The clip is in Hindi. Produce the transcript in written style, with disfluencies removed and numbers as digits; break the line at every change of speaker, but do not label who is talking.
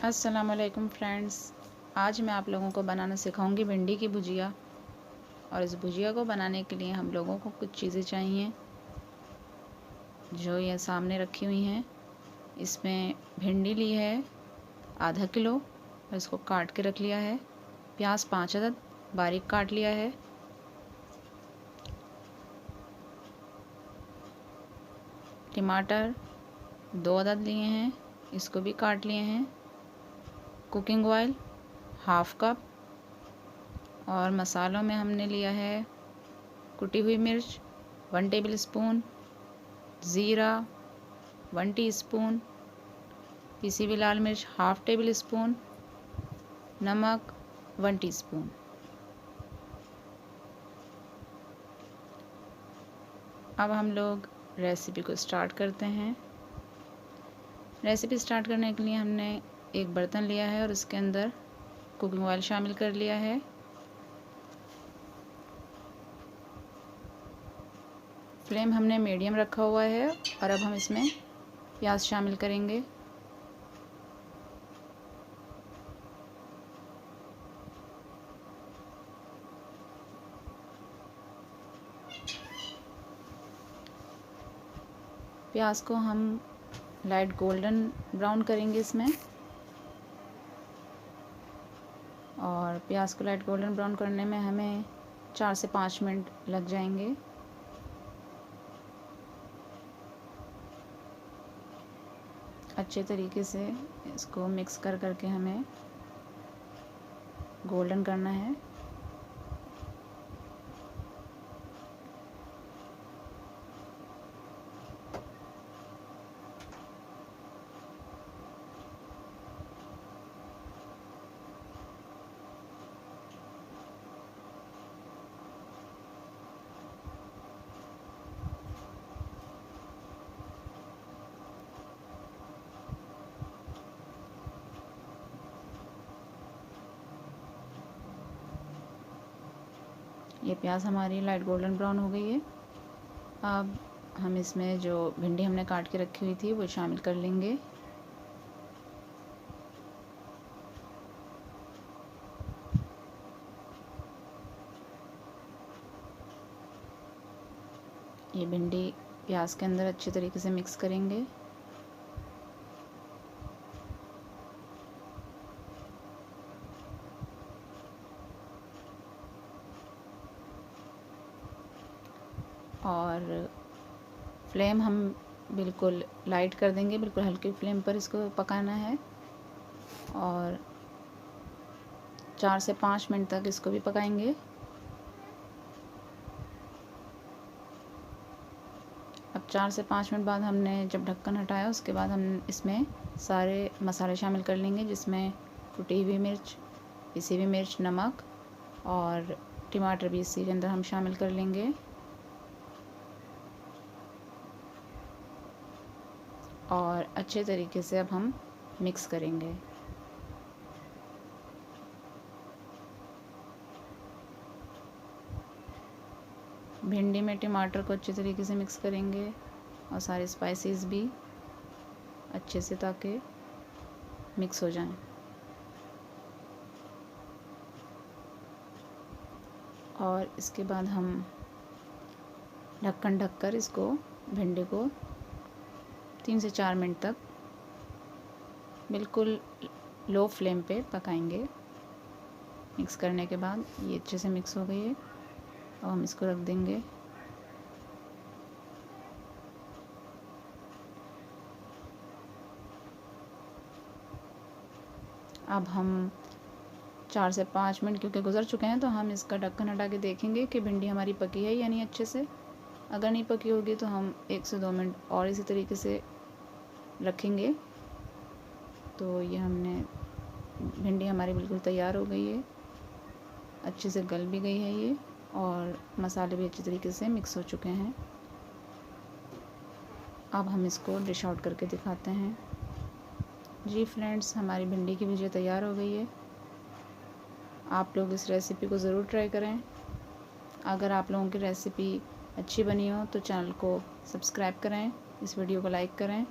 अस्सलामुअलैकुम फ्रेंड्स, आज मैं आप लोगों को बनाना सिखाऊंगी भिंडी की भुजिया। और इस भुजिया को बनाने के लिए हम लोगों को कुछ चीज़ें चाहिए जो ये सामने रखी हुई हैं। इसमें भिंडी ली है आधा किलो और इसको काट के रख लिया है। प्याज 5 अदद बारीक काट लिया है। टमाटर 2 अदद लिए हैं, इसको भी काट लिए हैं। Cooking oil half cup. और मसालों में हमने लिया है कुटी हुई मिर्च 1 टेबल स्पून, ज़ीरा 1 टीस्पून, पिसी हुई लाल मिर्च हाफ टेबल स्पून, नमक 1 टीस्पून। अब हम लोग रेसिपी को स्टार्ट करते हैं। रेसिपी स्टार्ट करने के लिए हमने एक बर्तन लिया है और उसके अंदर कुकिंग ऑयल शामिल कर लिया है। फ्लेम हमने मीडियम रखा हुआ है और अब हम इसमें प्याज शामिल करेंगे। प्याज को हम लाइट गोल्डन ब्राउन करेंगे इसमें। और प्याज को लाइट गोल्डन ब्राउन करने में हमें 4 से 5 मिनट लग जाएंगे। अच्छे तरीके से इसको मिक्स कर करके हमें गोल्डन करना है। ये प्याज हमारी लाइट गोल्डन ब्राउन हो गई है। अब हम इसमें जो भिंडी हमने काट के रखी हुई थी वो शामिल कर लेंगे। ये भिंडी प्याज के अंदर अच्छे तरीके से मिक्स करेंगे। और फ्लेम हम बिल्कुल लाइट कर देंगे, बिल्कुल हल्की फ्लेम पर इसको पकाना है। और 4 से 5 मिनट तक इसको भी पकाएंगे। अब 4 से 5 मिनट बाद हमने जब ढक्कन हटाया उसके बाद हम इसमें सारे मसाले शामिल कर लेंगे, जिसमें कुटी हुई मिर्च, पिसी हुई मिर्च, नमक और टमाटर भी इसी के अंदर हम शामिल कर लेंगे। और अच्छे तरीके से अब हम मिक्स करेंगे। भिंडी में टमाटर को अच्छे तरीके से मिक्स करेंगे और सारे स्पाइसेस भी अच्छे से ताकि मिक्स हो जाएं। और इसके बाद हम ढक्कन ढककर इसको भिंडी को 3 से 4 मिनट तक बिल्कुल लो फ्लेम पे पकाएंगे। मिक्स करने के बाद ये अच्छे से मिक्स हो गई है और हम इसको रख देंगे। अब हम 4 से 5 मिनट क्योंकि गुज़र चुके हैं तो हम इसका ढक्कन हटा के देखेंगे कि भिंडी हमारी पकी है या नहीं अच्छे से। अगर नहीं पकी होगी तो हम 1 से 2 मिनट और इसी तरीके से रखेंगे। तो ये हमने भिंडी हमारी बिल्कुल तैयार हो गई है, अच्छे से गल भी गई है ये और मसाले भी अच्छी तरीके से मिक्स हो चुके हैं। अब हम इसको डिश आउट करके दिखाते हैं। जी फ्रेंड्स, हमारी भिंडी की भुजिया तैयार हो गई है। आप लोग इस रेसिपी को ज़रूर ट्राई करें। अगर आप लोगों की रेसिपी अच्छी बनी हो तो चैनल को सब्सक्राइब करें, इस वीडियो को लाइक करें